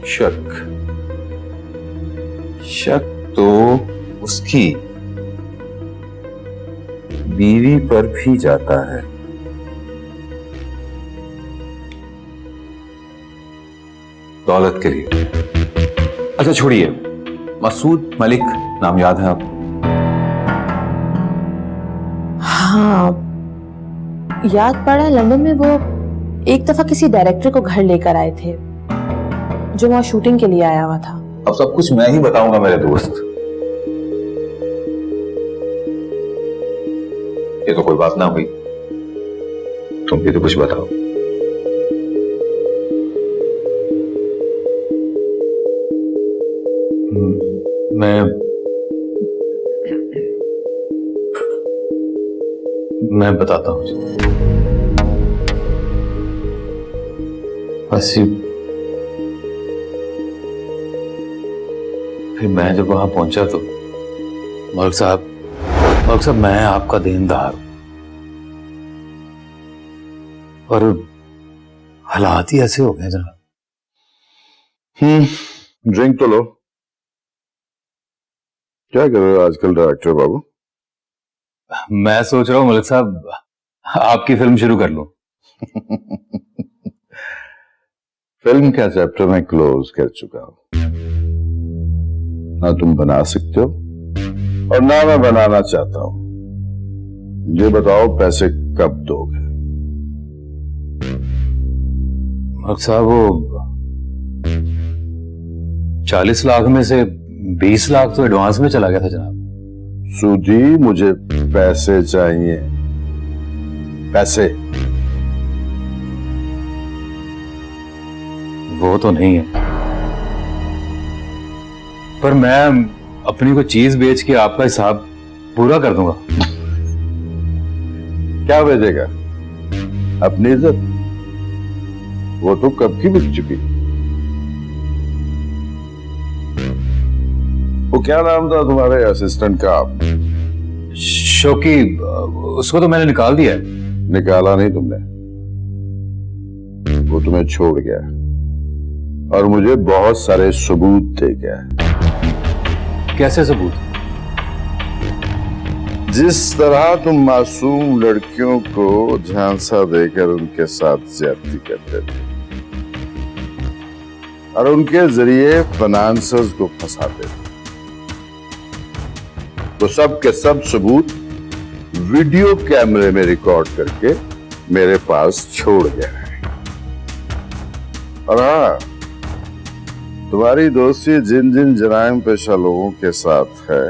शक शक तो उसकी बीवी पर भी जाता है। दौलत के लिए। अच्छा छोड़िए, मसूद मलिक नाम याद है आपको? हाँ याद पड़ा। लंदन में वो एक दफा किसी डायरेक्टर को घर लेकर आए थे जो वहां शूटिंग के लिए आया हुआ था। अब सब कुछ मैं ही बताऊंगा मेरे दोस्त। ये तो कोई बात ना हुई, तुम भी तो कुछ बताओ। मैं बताता हूँ। फिर मैं जब वहां पहुंचा तो मलिक साहब मैं आपका देनदार हूं और हालात ही ऐसे हो गए जनाब। ड्रिंक तो लो। क्या कर रहे हो आजकल डायरेक्टर बाबू? मैं सोच रहा हूं मलिक साहब आपकी फिल्म शुरू कर लूं। फिल्म का चैप्टर मैं क्लोज कर चुका हूं। ना तुम बना सकते हो और ना मैं बनाना चाहता हूं। ये बताओ पैसे कब दोगे? मलिक साहब वो 40 लाख में से 20 लाख तो एडवांस में चला गया था जनाब। सूदी, मुझे पैसे चाहिए, पैसे। वो तो नहीं है, पर मैं अपनी को चीज बेच के आपका हिसाब पूरा कर दूंगा। क्या बेचेगा? अपनी इज्जत? वो तो कब की बिक चुकी। वो क्या नाम था तुम्हारे असिस्टेंट का? शौकी, उसको तो मैंने निकाल दिया है। निकाला नहीं तुमने, वो तुम्हें छोड़ गया और मुझे बहुत सारे सबूत दे गया। कैसे सबूत? जिस तरह तुम मासूम लड़कियों को झांसा देकर उनके साथ ज्यादती करते थे और उनके जरिए फाइनेंसर्स को फंसाते थे, तो सब के सब सबूत वीडियो कैमरे में रिकॉर्ड करके मेरे पास छोड़ गया है। और हाँ, तुम्हारी दोस्ती जिन जिन जराइम पेशा लोगों के साथ है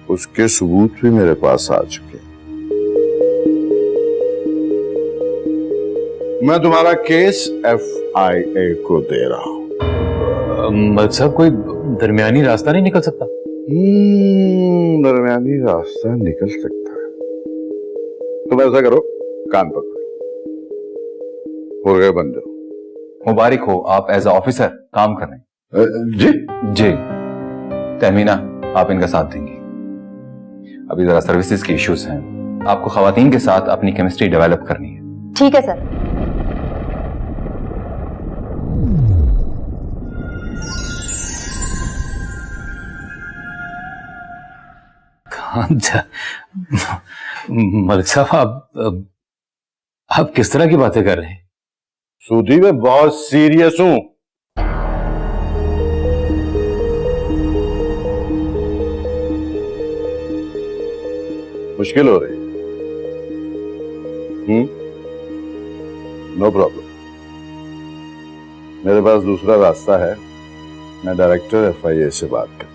उसके सबूत भी मेरे पास आ चुके। मैं तुम्हारा केस FIA को दे रहा हूं। मलिक साहब कोई दरमियानी रास्ता नहीं निकल सकता? दरमियानी रास्ता निकल सकता है। तुम ऐसा करो, कान पकड़ो, मुर्गे बन जाओ। मुबारक हो, आप एज ऑफिसर काम कर रहे हैं। जी जी तहमीना, आप इनका साथ देंगी। अभी जरा सर्विसेज के इश्यूज हैं, आपको खवातीन के साथ अपनी केमिस्ट्री डेवलप करनी है। ठीक है सर। मलिक साहब आप किस तरह की बातें कर रहे हैं? सूदी, मैं बहुत सीरियस हूं। मुश्किल हो रही है? नो प्रॉब्लम, मेरे पास दूसरा रास्ता है। मैं डायरेक्टर FIA से बात करता हूं।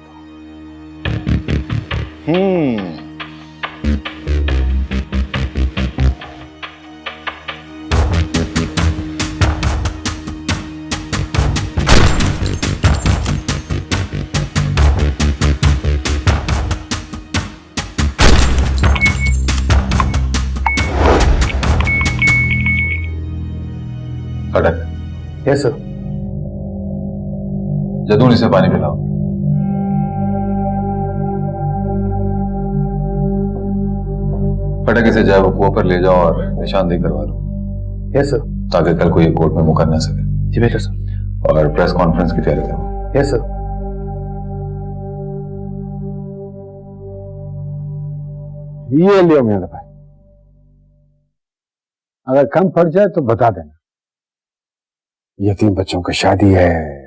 फटक। Yes sir. जदून इसे पानी पिलाओ। फटक इसे जाए वो कुआं पर ले जाओ और निशानदेही करवा लो। Yes sir. ताकि कल को ये कोर्ट में मुकर ना सके। जी बेटा सर। और प्रेस कॉन्फ्रेंस की तैयारी करो। Yes sir. ये लियो मेरे भाई, अगर कम पड़ जाए तो बता देना। यतीम बच्चों की शादी है,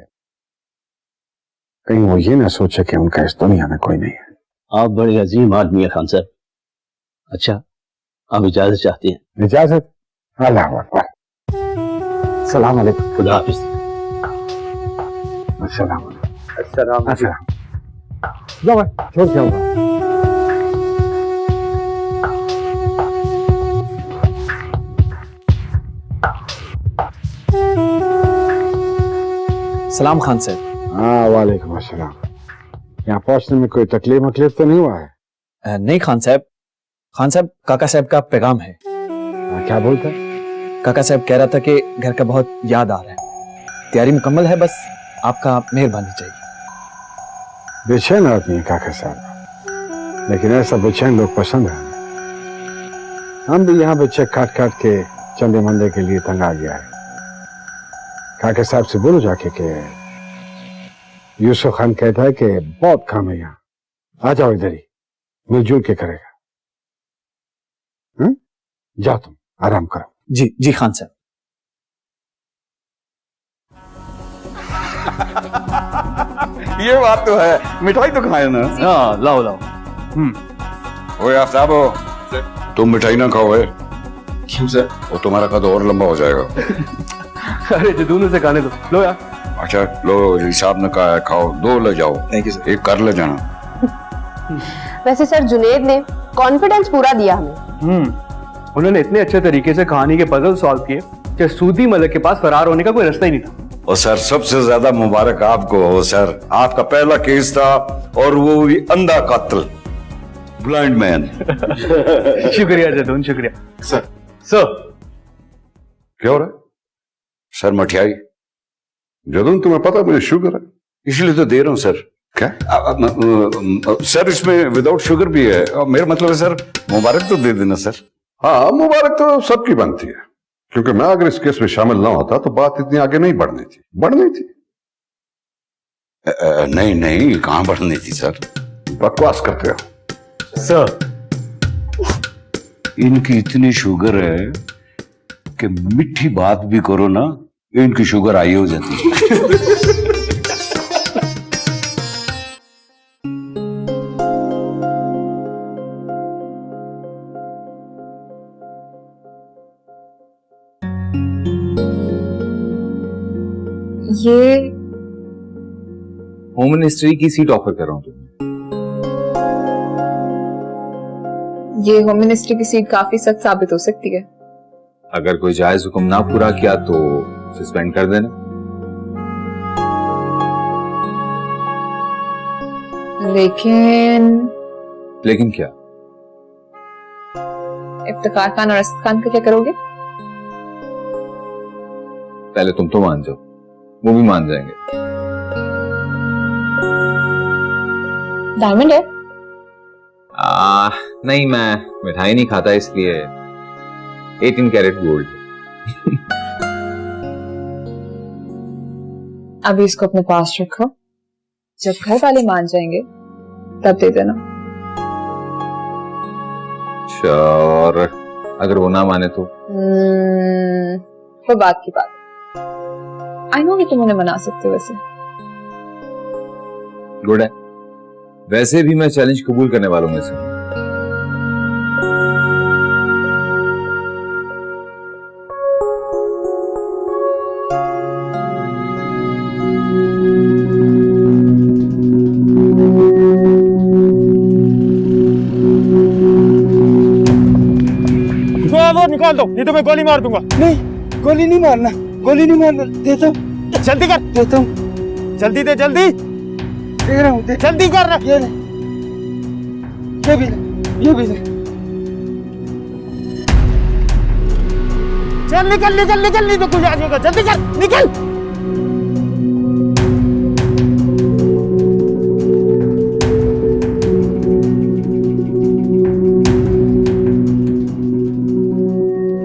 कहीं वो ये ना सोचे कि उनका इस दुनिया में कोई नहीं है। आप बड़े अजीम आदमी है खान साहब। अच्छा, आप इजाजत चाहते हैं? इजाजत? अल्लाह अकबर। सलाम अलैकुम। खुदा हाफिज। अस्सलाम वालेकुम। अस्सलाम। जाओ भाई, छोड़ के आओ। सलाम खान साहब। हाँ, वालेकुम अस्सलाम। यहाँ पहुंचने में कोई तकलीफ तो नहीं हुआ है? नहीं खान साहब, काका साहब का पैगाम है। क्या बोलता है? काका साहब कह रहा था कि घर का बहुत याद आ रहा है। तैयारी मुकम्मल है, बस आपका मेहरबानी चाहिए। बेचैन आदमी है काका साहब, लेकिन ऐसा बेचैन लोग पसंद है। हम भी यहाँ बच्चे काट काट के चंदे मंदे के लिए तंग आ गया है। काका साहब से बोलो जाके कि यूसुफ खान कहता है कि बहुत काम है यहाँ, आ जाओ इधर ही, मिलजुल के करेगा। जाओ तुम आराम करो। जी जी खान साहब। ये बात तो है, मिठाई तो खाए ना। हाँ, लाओ लाओ। ओए आफ्ताब हो, तुम मिठाई ना खाओ है, क्यों सर? वो तुम्हारा कद और लंबा हो जाएगा। अरे जो दोनों से खाने दो, लो यार। अच्छा लो, हिसाब ने कहा है खाओ, 2 ले जाओ। Thank you sir. एक कर ले जाना। वैसे सर जुनेद ने कॉन्फिडेंस पूरा दिया हमें। उन्होंने इतने अच्छे तरीके से कहानी के पजल सॉल्व किए कि सूदी मलिक के पास फरार होने का कोई रास्ता ही नहीं था। और सर सबसे ज्यादा मुबारक आपको हो सर, आपका पहला केस था और वो भी अंधा कातिल, ब्लाइंड मैन। शुक्रिया जदून, शुक्रिया सर। सर क्या हो रहा है? सर मठियाई। जदून तुम्हें पता मुझे शुगर है, इसलिए तो दे रहा हूं सर। क्या? सर इसमें विदाउट शुगर भी है। मेरा मतलब है सर, मुबारक तो दे देना सर। हाँ, मुबारक तो सबकी बनती है, क्योंकि मैं अगर इस केस में शामिल ना होता तो बात इतनी आगे नहीं बढ़नी थी। नहीं नहीं, कहां बढ़नी थी सर? बकवास करते हो सर। इनकी इतनी शुगर है कि मीठी बात भी करो ना, इनकी शुगर हाई हो जाती है। ये होम मिनिस्ट्री की सीट ऑफर कर रहा हूं तुम्हें। ये होम मिनिस्ट्री की सीट काफी सख्त साबित हो सकती है। अगर कोई जायज हुक्म ना पूरा किया तो सस्पेंड कर देना। लेकिन क्या? इफ्तिखार खान और असद खान का क्या करोगे? पहले तुम तो मान जाओ, वो भी मान जाएंगे। डायमंड है? नहीं, मैं मिठाई नहीं खाता, इसलिए 18 कैरेट गोल्ड। अभी इसको अपने पास रखो, जब घर वाले मान जाएंगे तब दे देना। अच्छा, और अगर वो ना माने तो? वो बात की बात। आई नो कि तुम उन्हें मना सकते हो। वैसे गुड है, वैसे भी मैं चैलेंज कबूल करने वालों में से हूं। निकाल दो, नहीं तो मैं गोली मार दूंगा। नहीं, गोली नहीं मारना, गोली नहीं मारना। देता हूँ, जल्दी कर। देता हूँ, जल्दी दे, जल्दी दे रहा हूँ। जल्दी कर रहा। ये ले, ये भी ले, ये भी ले। चल निकल निकल निकल, नहीं तो कुछ आ जाएगा। जल्दी कर, निकल।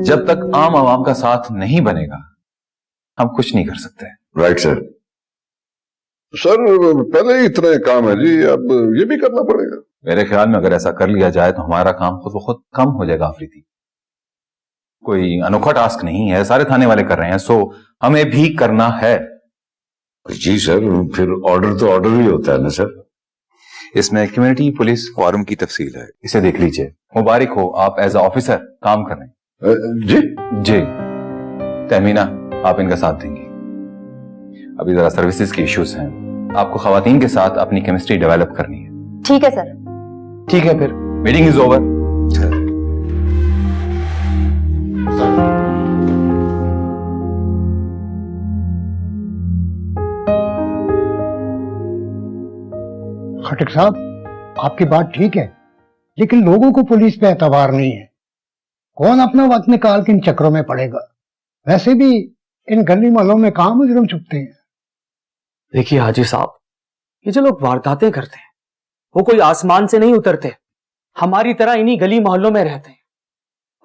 जब तक आम आवाम का साथ नहीं बनेगा, हम कुछ नहीं कर सकते। Right sir. सर पहले ही इतने काम है जी, अब ये भी करना पड़ेगा। मेरे ख्याल में अगर ऐसा कर लिया जाए तो हमारा काम खुद ब खुद कम हो जाएगा आफरीदी। कोई अनोखा टास्क नहीं है, सारे थाने वाले कर रहे हैं, सो हमें भी करना है। जी सर, फिर ऑर्डर तो ऑर्डर ही होता है ना सर। इसमें कम्युनिटी पुलिस फॉरम की तफसील है, इसे देख लीजिए। मुबारक हो, आप एज अ ऑफिसर काम कर रहे हैं। जी जी तहमीना, आप इनका साथ देंगी। अभी जरा सर्विसेज के इश्यूज हैं, आपको खवातीन के साथ अपनी केमिस्ट्री डेवलप करनी है। ठीक है सर। ठीक है, फिर मीटिंग इज ओवर। खटक साहब, आपकी बात ठीक है, लेकिन लोगों को पुलिस पे एतबार नहीं है। कौन अपना वक्त निकाल के इन चक्रों में पड़ेगा? वैसे भी इन गली मोहल्लों में कहां मुजरिम छुपते हैं। देखिए हाजी साहब, ये जो लोग वारदातें करते हैं वो कोई आसमान से नहीं उतरते, हमारी तरह इन्हीं गली मोहल्लों में रहते हैं।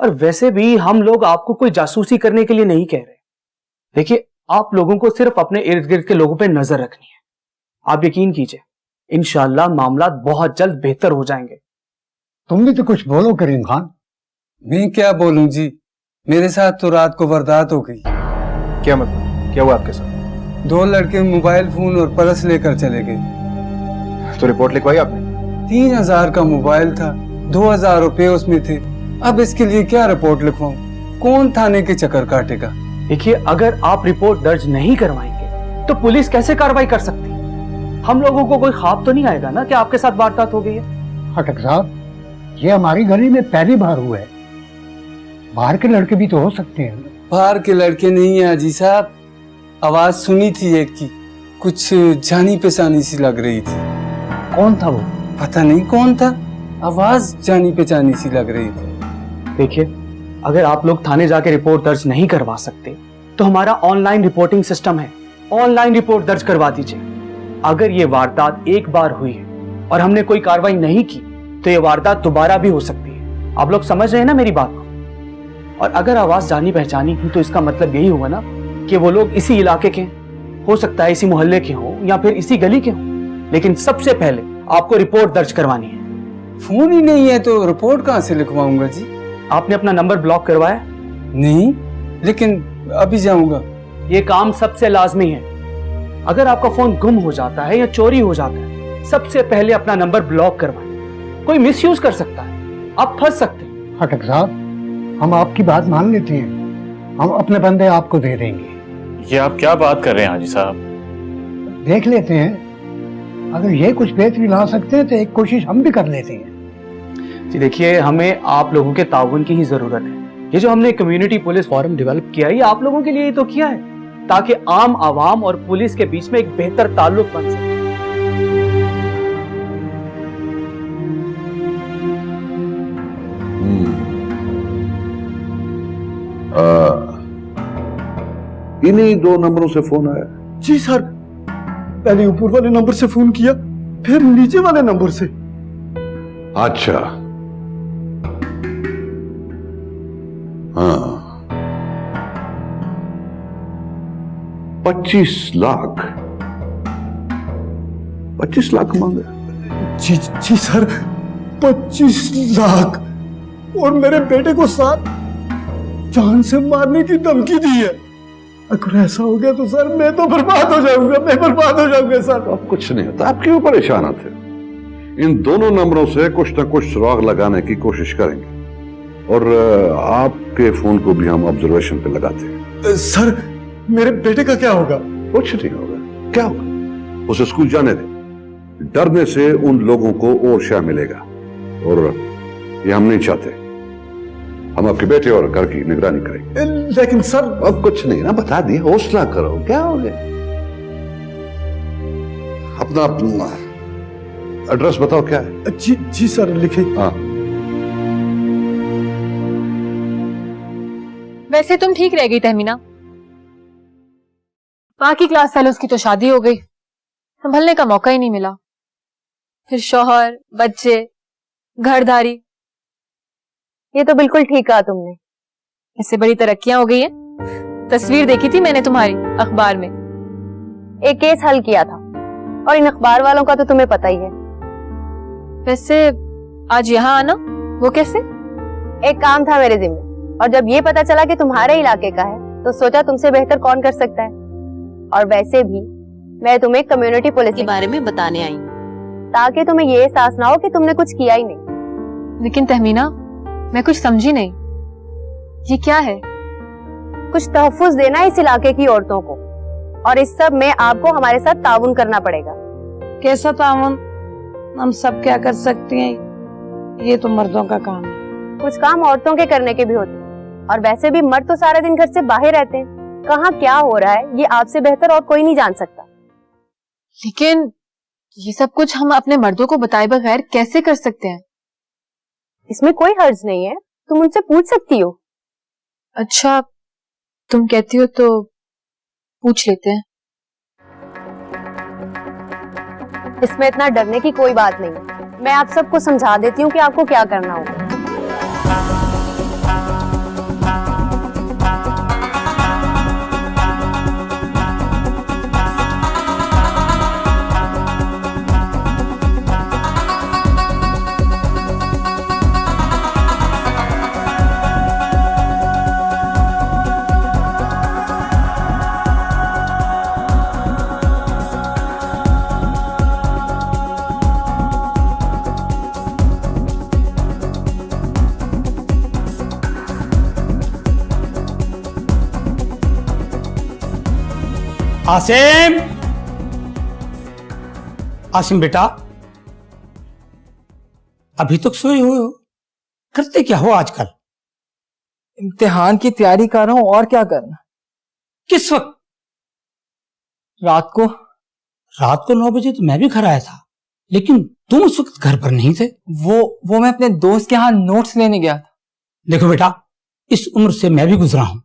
और वैसे भी हम लोग आपको कोई जासूसी करने के लिए नहीं कह रहे। देखिए, आप लोगों को सिर्फ अपने इर्द गिर्द के लोगों पे नजर रखनी है। आप यकीन कीजिए, इंशाल्लाह मामला बहुत जल्द बेहतर हो जाएंगे। तुम भी तो कुछ बोलो करीम खान। मैं क्या बोलूं जी, मेरे साथ तो रात को वारदात हो गई। क्या मतलब, क्या हुआ आपके साथ? 2 लड़के मोबाइल फोन और पर्स लेकर चले गए। तो रिपोर्ट लिखवाई आपने? 3000 का मोबाइल था, 2000 रुपए उसमें थे। अब इसके लिए क्या रिपोर्ट लिखवाऊं? कौन थाने के चक्कर काटेगा? देखिए, अगर आप रिपोर्ट दर्ज नहीं करवाएंगे तो पुलिस कैसे कार्रवाई कर सकती है? हम लोगों को कोई ख्वाब तो नहीं आएगा ना कि आपके साथ वारदात हो गई है। खटक साहब, ये हमारी गली में पहली बार हुआ है। बाहर के लड़के भी तो हो सकते हैं। बाहर के लड़के नहीं है हाजी साहब, आवाज सुनी थी एक की, कुछ जानी पहचानी सी लग रही थी। कौन था वो? पता नहीं कौन था, आवाज जानी पहचानी सी लग रही थी। देखिए, अगर आप लोग थाने जाके रिपोर्ट दर्ज नहीं करवा सकते तो हमारा ऑनलाइन रिपोर्टिंग सिस्टम है, ऑनलाइन रिपोर्ट दर्ज करवा दीजिए। अगर ये वारदात एक बार हुई है और हमने कोई कार्रवाई नहीं की तो ये वारदात दोबारा भी हो सकती है। आप लोग समझ रहे हैं ना मेरी बात को? और अगर आवाज जानी पहचानी की तो इसका मतलब यही हुआ ना कि वो लोग इसी इलाके के, हो सकता है इसी मोहल्ले के हों या फिर इसी गली के हों। लेकिन सबसे पहले आपको रिपोर्ट दर्ज करवानी है। फोन ही नहीं है तो रिपोर्ट कहाँ से लिखवाऊंगा जी? आपने अपना नंबर ब्लॉक करवाया? नहीं, लेकिन अभी जाऊंगा। ये काम सबसे लाजमी है। अगर आपका फोन गुम हो जाता है या चोरी हो जाता है, सबसे पहले अपना नंबर ब्लॉक करवाएं। कोई मिसयूज कर सकता है, आप फंस सकते हैं। खटक साहब, हम आपकी बात मान लेते हैं, हम अपने बंदे आपको दे देंगे। ये आप क्या बात कर रहे हैं हाजी साहब? देख लेते हैं, अगर ये कुछ बेहतरी ला सकते हैं तो एक कोशिश हम भी कर लेते हैं। जी देखिए, हमें आप लोगों के ताउन की ही जरूरत है। ये जो हमने कम्युनिटी पुलिस फॉरम डेवलप किया है, ये आप लोगों के लिए ही तो किया है, ताकि आम आवाम और पुलिस के बीच में एक बेहतर ताल्लुक बन सके। इन्हीं 2 नंबरों से फोन आया? जी सर, पहले ऊपर वाले नंबर से फोन किया, फिर नीचे वाले नंबर से। अच्छा, हाँ, 25 लाख 25 लाख मांगे। जी सर, 25 लाख, और मेरे बेटे को साथ जान से मारने की धमकी दी है। अगर ऐसा हो गया तो सर मैं तो बर्बाद हो जाऊंगा, मैं बर्बाद हो जाऊंगा सर। अब कुछ नहीं होता, आप क्यों परेशान आते? इन दोनों नंबरों से कुछ ना कुछ सुराग लगाने की कोशिश करेंगे और आपके फोन को भी हम ऑब्जर्वेशन पे लगाते हैं। सर, मेरे बेटे का क्या होगा? कुछ नहीं होगा। क्या होगा? उसे स्कूल जाने दें। डरने से उन लोगों को और शय मिलेगा और ये हम नहीं चाहते। हम आपके बेटे और घर की निगरानी करेंगे। लेकिन सर, अब कुछ नहीं ना, बता दिए, हौसला करो। क्या हो गया? अपना एड्रेस बताओ क्या है? जी सर, लिखे। हाँ, वैसे तुम ठीक रह गई तहमीना, बाकी क्लास फेलोज की तो शादी हो गई, संभलने का मौका ही नहीं मिला। फिर शौहर, बच्चे, घरदारी। ये तो बिल्कुल ठीक कहा तुमने, इससे बड़ी तरक्कियां हो गई हैं। तस्वीर देखी थी मैंने तुम्हारी अखबार में, एक केस हल किया था, और इन अखबार वालों का तो तुम्हें पता ही है। वैसे आज यहाँ आना वो कैसे? एक काम था मेरे जिम्मे, और जब ये पता चला कि तुम्हारे इलाके का है तो सोचा तुमसे बेहतर कौन कर सकता है। और वैसे भी मैं तुम्हें कम्युनिटी पुलिस के बारे में बताने आई, ताकि तुम्हें ये एहसास ना हो कि तुमने कुछ किया ही नहीं। लेकिन तहमीना, मैं कुछ समझी नहीं, ये क्या है? कुछ तहफ्फुज देना इस इलाके की औरतों को, और इस सब में आपको हमारे साथ ताउन करना पड़ेगा। कैसा ताउन? हम सब क्या कर सकते हैं, ये तो मर्दों का काम है। कुछ काम औरतों के करने के भी होते हैं, और वैसे भी मर्द तो सारा दिन घर से बाहर रहते हैं, कहाँ क्या हो रहा है ये आपसे बेहतर और कोई नहीं जान सकता। लेकिन ये सब कुछ हम अपने मर्दों को बताए बगैर कैसे कर सकते हैं? इसमें कोई हर्ज नहीं है, तुम उनसे पूछ सकती हो। अच्छा, तुम कहती हो तो पूछ लेते हैं। इसमें इतना डरने की कोई बात नहीं है, मैं आप सबको समझा देती हूँ कि आपको क्या करना होगा। आसिम, आसिम बेटा, अभी तक सोए हुए हो? करते क्या हो आजकल? इम्तिहान की तैयारी कर रहा हूं, और क्या करना। किस वक्त? रात को। रात को 9 बजे तो मैं भी घर आया था, लेकिन तुम उस वक्त घर पर नहीं थे। वो मैं अपने दोस्त के यहाँ नोट्स लेने गया था। देखो बेटा, इस उम्र से मैं भी गुजरा हूं,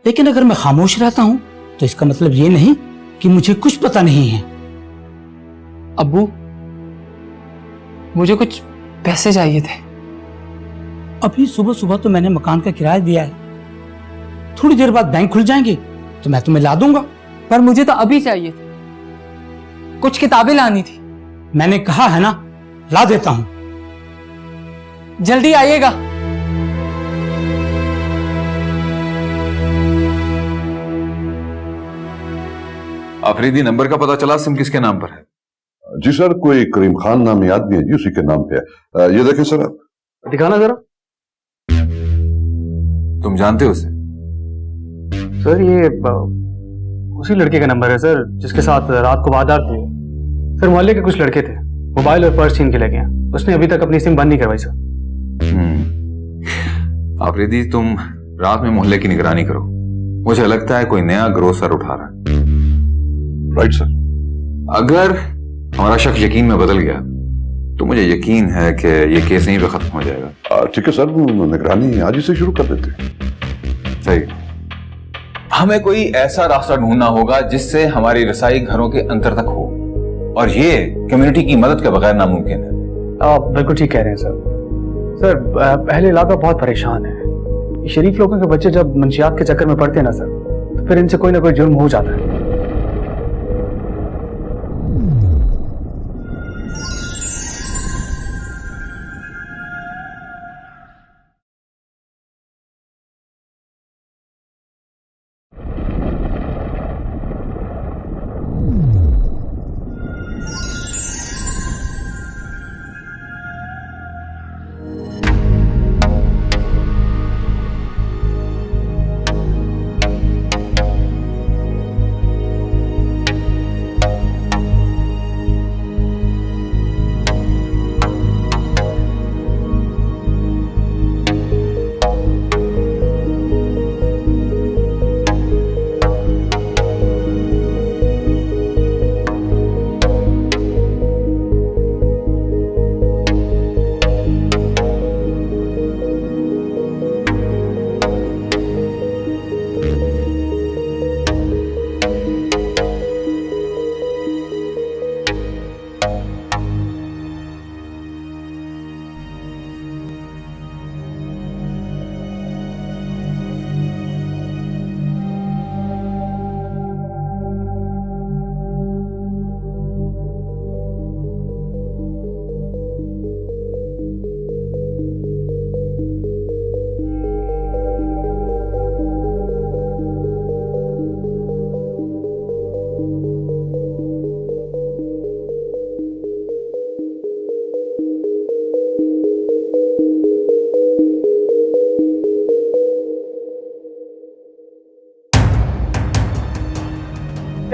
लेकिन अगर मैं खामोश रहता हूं तो इसका मतलब ये नहीं कि मुझे कुछ पता नहीं है। अब्बू, मुझे कुछ पैसे चाहिए थे। अभी सुबह सुबह तो मैंने मकान का किराया दिया है, थोड़ी देर बाद बैंक खुल जाएंगे तो मैं तुम्हें ला दूंगा। पर मुझे तो अभी चाहिए थे, कुछ किताबें लानी थी। मैंने कहा है ना, ला देता हूं। जल्दी आइएगा। आफरीदी नंबर का पता चला? सिम किसके नाम पर है? जी सर, कोई करीम खान नामी आदमी है जी, उसी के नाम पे है। ये देखें सर, आप दिखाना जरा। तुम जानते हो उसे? सर ये उसी लड़के का नंबर है सर, जिसके साथ रात को वारदात हुई। सर मोहल्ले के कुछ लड़के थे, मोबाइल और पर्स छीन के ले गए। उसने अभी तक अपनी सिम बंद नहीं करवाई सर। आफरीदी, तुम रात में मोहल्ले की निगरानी करो। मुझे लगता है कोई नया ग्रोह सर उठा रहा है। Right sir. अगर हमारा शक यकीन में बदल गया तो मुझे यकीन है कि ये केस यहीं पे खत्म हो जाएगा। ठीक है सर, निगरानी आज ही से शुरू कर देते हैं। सही। हमें कोई ऐसा रास्ता ढूंढना होगा जिससे हमारी रसाई घरों के अंतर तक हो, और ये कम्युनिटी की मदद के बगैर नामुमकिन है। आप बिल्कुल ठीक कह रहे हैं सर। सर पहले इलाका बहुत परेशान है। शरीफ लोगों के बच्चे जब मंशियात के चक्कर में पड़ते हैं ना सर, तो फिर इनसे कोई ना कोई जुर्म हो जाता है।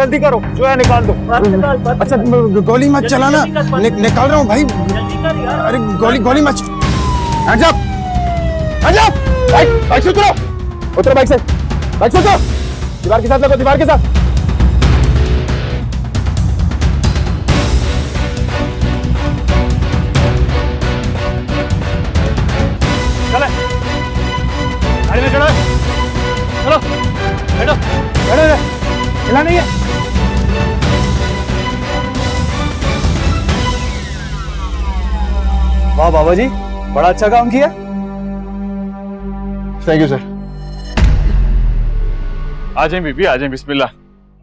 जल्दी करो, जो है निकाल दो। अच्छा गोली मत चलाना, निकाल रहा हूँ भाई। अरे गोली मत। Hands up, hands up. Bike से उतरो बाइक से उतरो। दीवार के साथ लगो, दीवार के साथ। चले गाड़ी में चलो, चलो बैठो। हिला नहीं है। वाह बाबा जी, बड़ा अच्छा काम किया। Thank you sir. आ जाए बीबी, आ जाए, बिस्मिल्लाह।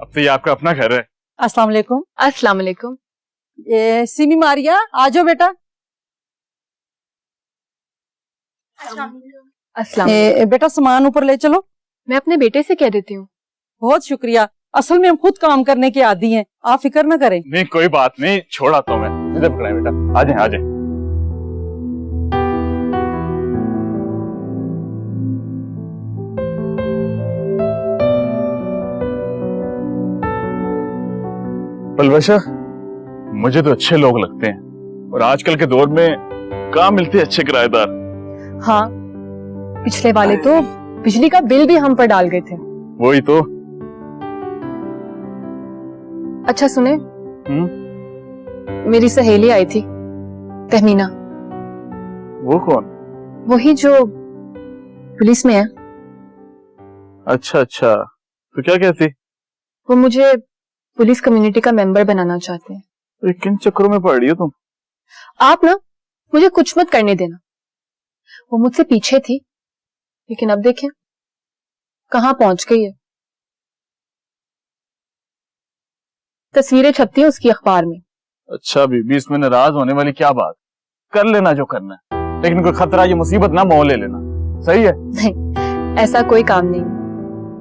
अब तो ये आपका अपना घर है। अस्सलाम वालेकुम। अस्सलाम वालेकुम। सिमी मारिया, आ जाओ बेटा। अस्सलाम। बेटा सामान ऊपर ले चलो। मैं अपने बेटे से कह देती हूँ। बहुत शुक्रिया, असल में हम खुद काम करने के आदी हैं, आप फिक्र न करें। नहीं कोई बात नहीं, छोड़ा तो मैं। इधर पकड़ाए बेटा, आ जाए आ जाए। पलवशा, मुझे तो अच्छे लोग लगते हैं और आजकल के दौर में कहाँ मिलते अच्छे किराएदार। हाँ, पिछले वाले तो बिजली का बिल भी हम पर डाल गए थे। वही तो। अच्छा सुने, मेरी सहेली आई थी, तहमीना। वो कौन? वही जो पुलिस में है। अच्छा अच्छा, तो क्या कहती? वो मुझे पुलिस कम्युनिटी का मेंबर बनाना चाहते हैं। तो किन चक्करों में पड़ रही हो तुम? आप ना मुझे कुछ मत करने देना। वो मुझसे पीछे थी, लेकिन अब देखें कहां पहुंच गई है। तस्वीरें छपती हैं उसकी अखबार में। अच्छा बीबी, इसमें नाराज होने वाली क्या बात? कर लेना जो करना है, लेकिन कोई खतरा ये मुसीबत ना मोह ले लेना। सही है? नहीं, ऐसा कोई काम नहीं।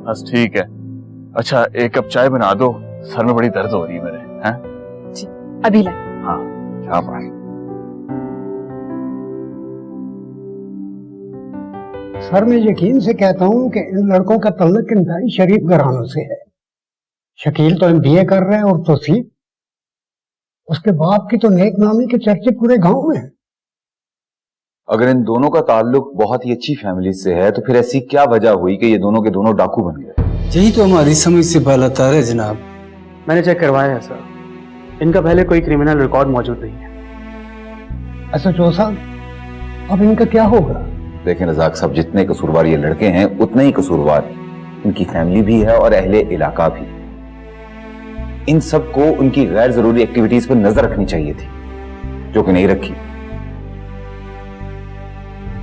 बस ठीक है। अच्छा एक कप चाय बना दो, सर में बड़ी दर्द हो रही है मेरे। हैं? जी अभी ला। हाँ क्या बात। सर मैं यकीन से कहता हूँ कि इन लड़कों का तल्लुक इंतहाई शरीफ घरानों से है। शकील तो MBA कर रहे हैं और तौसीफ, उसके बाप की तो नेक नामी के चर्चे पूरे गांव में है। अगर इन दोनों का ताल्लुक बहुत ही अच्छी फैमिली से है तो फिर ऐसी क्या वजह हुई कि ये दोनों के दोनों डाकू बन गए? यही तो हमारी समझ से बालातर है जनाब। मैंने चेक करवाया है सर, इनका पहले कोई क्रिमिनल रिकॉर्ड मौजूद नहीं है। SHO साहब, अब इनका क्या होगा? देखें रजाक साहब, जितने कसूरवार ये लड़के हैं उतने ही कसूरवार इनकी फैमिली भी है और अहले इलाका भी। इन सबको उनकी गैर जरूरी एक्टिविटीज पर नजर रखनी चाहिए थी, जो कि नहीं रखी।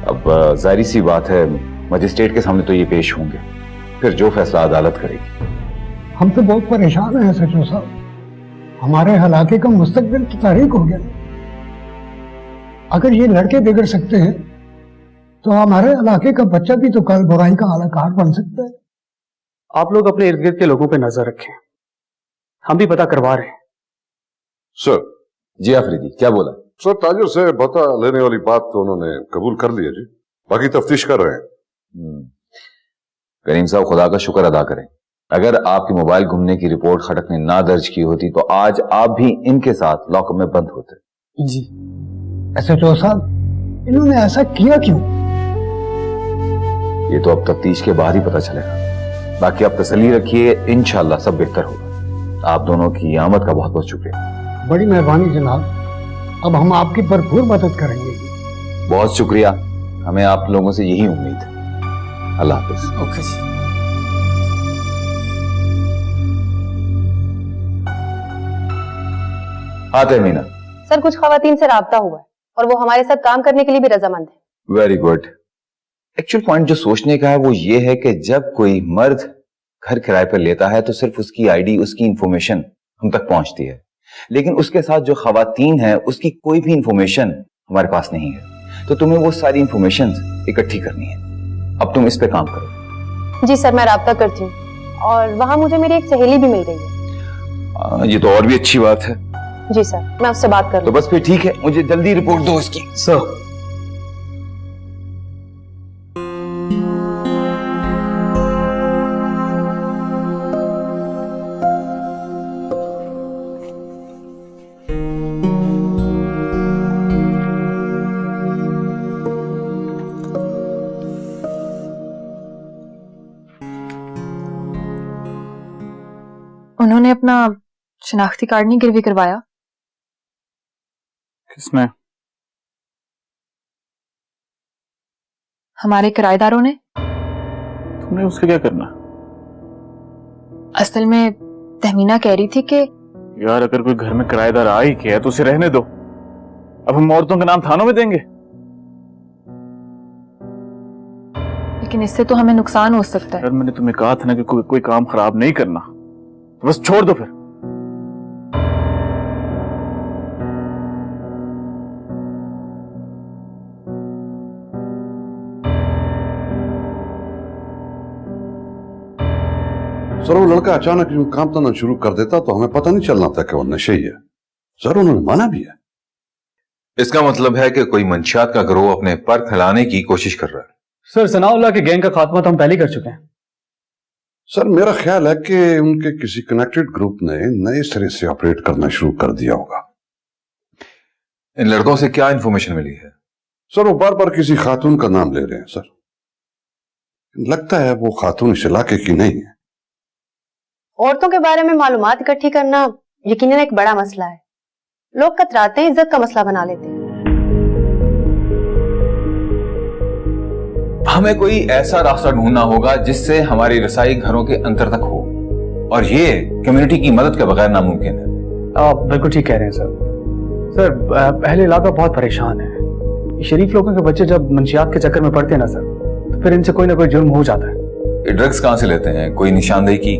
अब जाहिर सी बात है मजिस्ट्रेट के सामने तो ये पेश होंगे, फिर जो फैसला अदालत करेगी। हम तो बहुत परेशान हैं SHO साहब, हमारे इलाके का मुस्तकबिल तो तारीख हो गया। अगर ये लड़के बिगड़ सकते हैं तो हमारे इलाके का बच्चा भी तो कल बुराई का आलाकार बन सकता है। आप लोग अपने इर्द गिर्द के लोगों पे नजर रखें, हम भी पता करवा रहे हैं। सर। जी आफरीदी, क्या बोला? सर ताजर से बता लेने वाली बात तो उन्होंने कबूल कर लिया जी, बाकी तफ्तीश कर रहे हैं। करीम साहब खुदा का शुक्र अदा करें, अगर आपकी मोबाइल घूमने की रिपोर्ट खटक ने ना दर्ज की होती तो आज आप भी इनके साथ लॉकअप में बंद होते। जी SHO साहब, इन्होंने ऐसा किया क्यों? ये तो अब तफ्तीश के बाद ही पता चलेगा। बाकी आप तसल्ली रखिए, इंशाल्लाह सब बेहतर होगा। आप दोनों की आमद का बहुत बहुत शुक्रिया। बड़ी मेहरबानी जनाब, अब हम आपकी भरपूर मदद करेंगे। बहुत शुक्रिया, हमें आप लोगों से यही उम्मीद है। अल्लाह हाफिज। ओके जी। हाँ तहमीना। सर कुछ खवातीन से राब्ता हुआ है और वो हमारे साथ काम करने के लिए भी रजामंद है। Very good. एक्चुअल पॉइंट जो सोचने का है वो ये है कि जब कोई मर्द घर किराए पर लेता है तो सिर्फ उसकी आईडी, उसकी इंफॉर्मेशन हम तक पहुंचती है, लेकिन उसके साथ जो खवातीन है उसकी कोई भी इंफॉर्मेशन हमारे पास नहीं है। तो तुम्हें वो सारी इंफॉर्मेशन इकट्ठी करनी है। अब तुम इस पे काम करो। जी सर, मैं राब्ता करती हूँ और वहाँ मुझे मेरी एक सहेली भी मिल गई है। ये तो और भी अच्छी बात है। जी सर, मैं उससे बात कर तो बस फिर ठीक है, मुझे जल्दी रिपोर्ट दो इसकी। सर अपना शनाख्ती कार्ड नहीं गिरवी करवाया? किसने? हमारे किराएदारों ने। तुमने उससे क्या करना? असल में तहमीना कह रही थी कि यार अगर कोई घर में किराएदार आ ही गया है तो उसे रहने दो। अब हम औरतों का नाम थानों में देंगे? लेकिन इससे तो हमें नुकसान हो सकता है। यार मैंने तुम्हें कहा था ना कि कोई काम खराब नहीं करना, तो बस छोड़ दो फिर। सर वो लड़का अचानक यूं काम करना शुरू कर देता तो हमें पता नहीं चलना था कि वो नशे ही है। सर उन्होंने माना भी है। इसका मतलब है कि कोई मंशियात का गिरोह अपने पर फैलाने की कोशिश कर रहा है। सर सनाउल्लाह के गैंग का खात्मा तो हम पहले कर चुके हैं। सर मेरा ख्याल है कि उनके किसी कनेक्टेड ग्रुप ने नए सिरे से ऑपरेट करना शुरू कर दिया होगा। इन लड़कों से क्या इंफॉर्मेशन मिली है? सर वो बार बार किसी खातून का नाम ले रहे हैं। सर लगता है वो खातून इस इलाके की नहीं है। औरतों के बारे में मालूमात इकट्ठी करना यकीनन एक बड़ा मसला है। लोग कतराते हैं, इज्जत का मसला बना लेते हैं। हमें कोई ऐसा रास्ता ढूंढना होगा जिससे हमारी रसाई घरों के अंतर तक हो, और ये कम्युनिटी की मदद के बगैर नामुमकिन है। आप बिल्कुल ठीक कह रहे हैं सर। सर पहले इलाका बहुत परेशान है। ये शरीफ लोगों के बच्चे जब मंशियात के चक्कर में पड़ते हैं ना सर, तो फिर इनसे कोई ना कोई जुर्म हो जाता है। ये ड्रग्स कहां से लेते हैं? कोई निशानदेही की?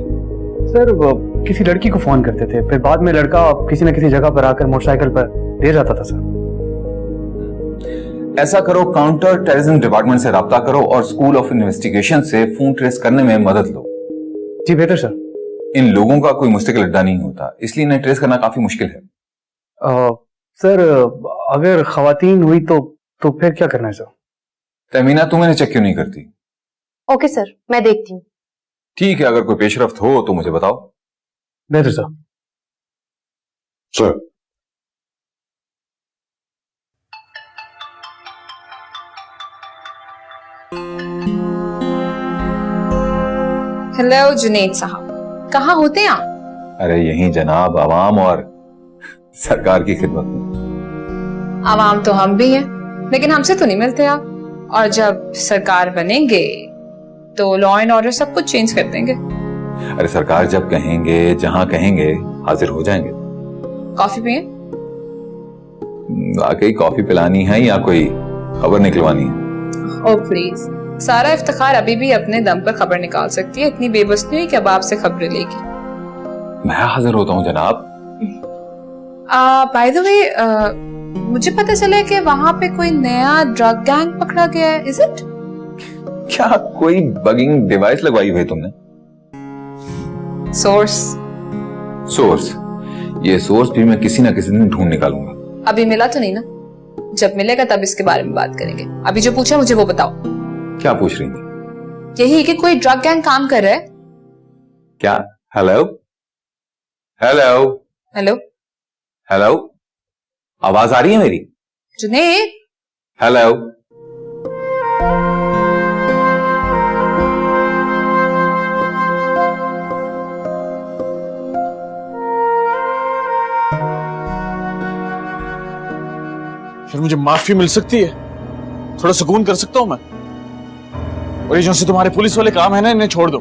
सर वो किसी लड़की को फोन करते थे, फिर बाद में लड़का किसी न किसी जगह पर आकर मोटरसाइकिल पर दे जाता था सर। ऐसा करो, काउंटर टेररिज्म डिपार्टमेंट से राब्ता करो और स्कूल ऑफ इन्वेस्टिगेशन से फोन ट्रेस करने में मदद लो। जी बेहतर सर। इन लोगों का कोई मुस्तकिल अड्डा नहीं होता, इसलिए इन्हें ट्रेस करना काफी मुश्किल है। सर अगर खवातीन हुई तो फिर क्या करना है सर? तमीना तुम इन्हें चेक क्यों नहीं करती? ओके सर, मैं देखती हूँ। ठीक है, अगर कोई पेशरफ्त हो तो मुझे बताओ। बेहतर सर। सर हेलो जुनेद साहब, कहाँ होते हैं आप? अरे यहीं जनाब, आवाम और सरकार की खिदमत में। आवाम तो हम भी हैं, लेकिन हमसे तो नहीं मिलते आप। और जब सरकार बनेंगे तो लॉ एंड ऑर्डर सब कुछ चेंज कर देंगे। अरे सरकार जब कहेंगे, जहां कहेंगे, हाजिर हो जाएंगे। कॉफी पिए? वाकई कॉफी पिलानी है या कोई खबर निकलवानी है? ओ प्लीज, सारा इफ्तिखार अभी भी अपने दम पर खबर निकाल सकती है। इतनी बेबस नहीं कि अब आपसे खबरें लेगी। मैं हाजिर होता हूँ जनाब। बाय द वे, मुझे पता चला कि वहां पे कोई नया ड्रग गैंग पकड़ा गया है। Is it? क्या कोई बगिंग डिवाइस लगवाई हुई है तुमने? सोर्स ये सोर्स भी मैं किसी ना किसी दिन ढूंढ निकालूंगा। अभी मिला तो नहीं ना? जब मिलेगा तब इसके बारे में बात करेंगे। अभी जो पूछा मुझे वो बताओ। क्या पूछ रही थी? यही कि कोई ड्रग गैंग काम कर रहा है क्या? हेलो हेलो हेलो हेलो, आवाज आ रही है मेरी? जुनेद, हेलो। फिर मुझे माफी मिल सकती है? थोड़ा सुकून कर सकता हूं मैं? और ये जो से तुम्हारे पुलिस वाले काम है ना, इन्हें छोड़ दो।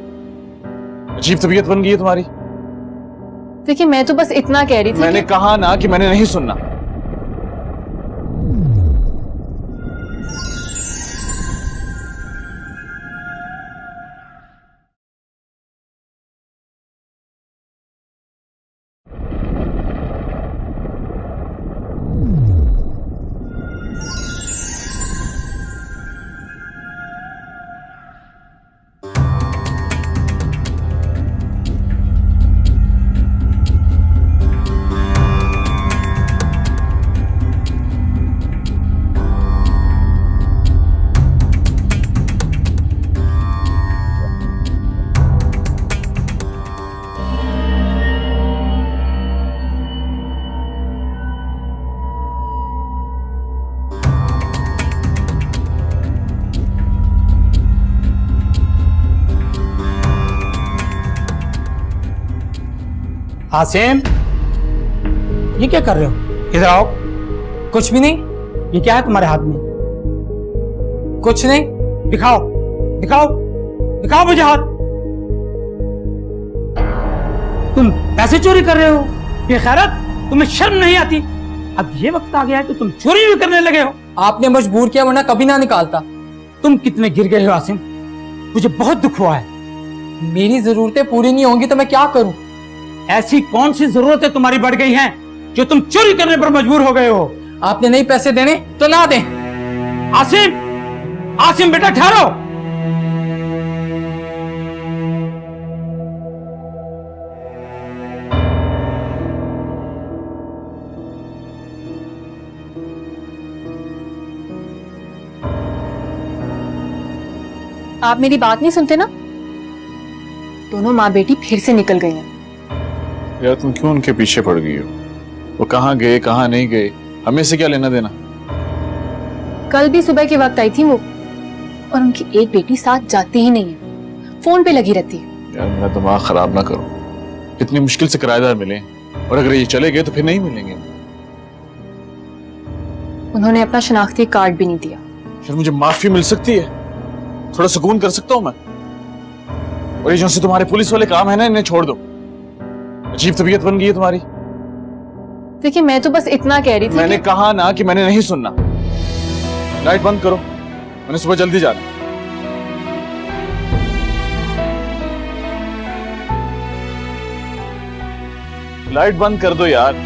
अजीब तबीयत बन गई है तुम्हारी। देखिए मैं तो बस इतना कह रही थी। मैंने कहा ना कि मैंने नहीं सुनना। आसिम, ये क्या कर रहे हो? इधर आओ। कुछ भी नहीं। ये क्या है तुम्हारे हाथ में? कुछ नहीं। दिखाओ दिखाओ दिखाओ मुझे हाथ। तुम पैसे चोरी कर रहे हो? बेखैरत, तुम्हें शर्म नहीं आती? अब ये वक्त आ गया है कि तुम चोरी भी करने लगे हो। आपने मजबूर किया, वरना कभी ना निकालता। तुम कितने गिर गए हो आसिम, मुझे बहुत दुख हुआ है। मेरी जरूरतें पूरी नहीं होंगी तो मैं क्या करूं? ऐसी कौन सी जरूरतें तुम्हारी बढ़ गई हैं जो तुम चोरी करने पर मजबूर हो गए हो? आपने नहीं पैसे देने तो ना दें। आसिम, आसिम बेटा ठहरो। आप मेरी बात नहीं सुनते ना? दोनों माँ बेटी फिर से निकल गई हैं। यार तुम क्यों उनके पीछे पड़ गई हो? वो कहाँ गए कहाँ नहीं गए, हमें से क्या लेना देना? कल भी सुबह के वक्त आई थी वो, और उनकी एक बेटी साथ जाती ही नहीं है, फोन पे लगी रहती है। यार मेरा दिमाग खराब ना करो। इतनी मुश्किल से किराएदार मिले, और अगर ये चले गए तो फिर नहीं मिलेंगे। उन्होंने अपना शनाख्ती कार्ड भी नहीं दिया। यार मुझे माफी मिल सकती है? थोड़ा सुकून कर सकता हूँ मैं? और ये जो से तुम्हारे पुलिस वाले काम है ना, इन्हें छोड़ दो। अजीब तबीयत बन गई है तुम्हारी। देखिए, मैं तो बस इतना कह रही थी। मैंने कहा ना कि मैंने नहीं सुनना। लाइट बंद करो, मैंने सुबह जल्दी जाना। लाइट बंद कर दो यार।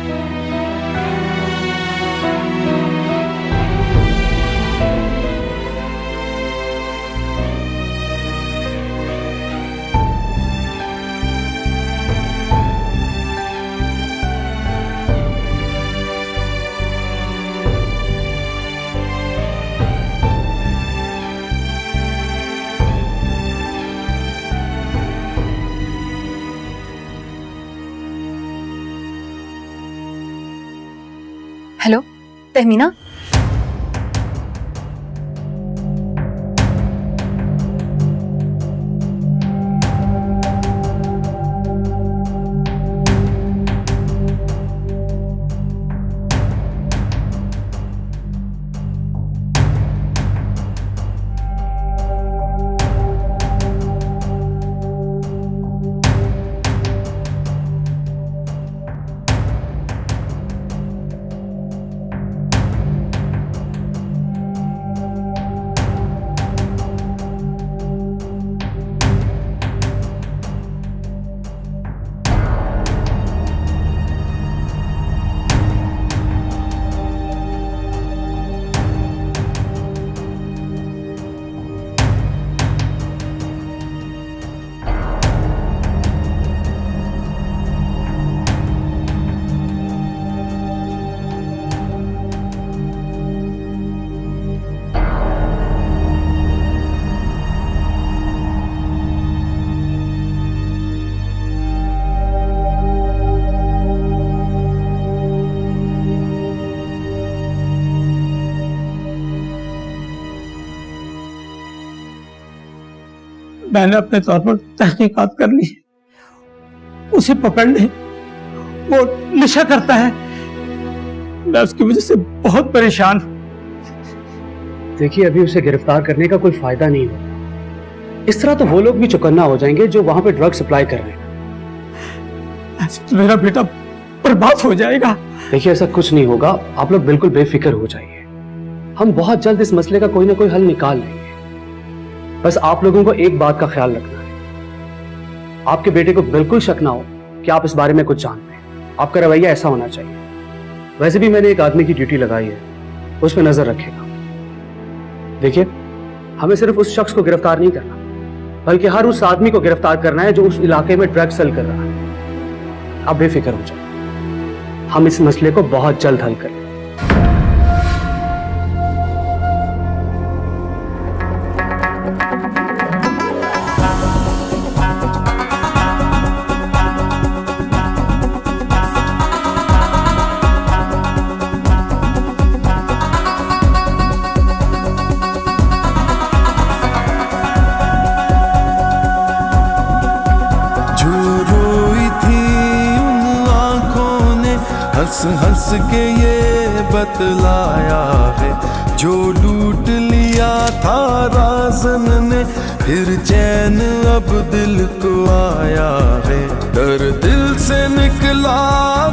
हेलो तहमीना, मैंने अपने तौर पर तहकीकात कर ली, उसे पकड़ ले, वो नशा करता है, मैं उसकी वजह से बहुत परेशान हूं। देखिए, अभी उसे गिरफ्तार करने का कोई फायदा नहीं होगा। इस तरह तो वो लोग भी चौकन्ना हो जाएंगे जो वहां पे ड्रग सप्लाई कर रहे हैं। ऐसे तो मेरा बेटा बर्बाद हो जाएगा। देखिए, ऐसा कुछ नहीं होगा, आप लोग बिल्कुल बेफिक्र हो जाइए। हम बहुत जल्द इस मसले का कोई ना कोई हल निकाल लेंगे। बस आप लोगों को एक बात का ख्याल रखना है, आपके बेटे को बिल्कुल शक ना हो कि आप इस बारे में कुछ जानते हैं। आपका रवैया ऐसा होना चाहिए। वैसे भी मैंने एक आदमी की ड्यूटी लगाई है, उस पर नजर रखेगा। देखिए, हमें सिर्फ उस शख्स को गिरफ्तार नहीं करना, बल्कि हर उस आदमी को गिरफ्तार करना है जो उस इलाके में ड्रग सेल कर रहा है। आप बेफिक्र हो जाए, हम इस मसले को बहुत जल्द हल करें। हंस हंस के ये बतलाया है, जो लूट लिया था राज़न ने, फिर चैन अब दिल को आया है। डर दिल से निकला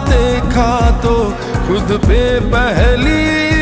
देखा तो खुद पे पहली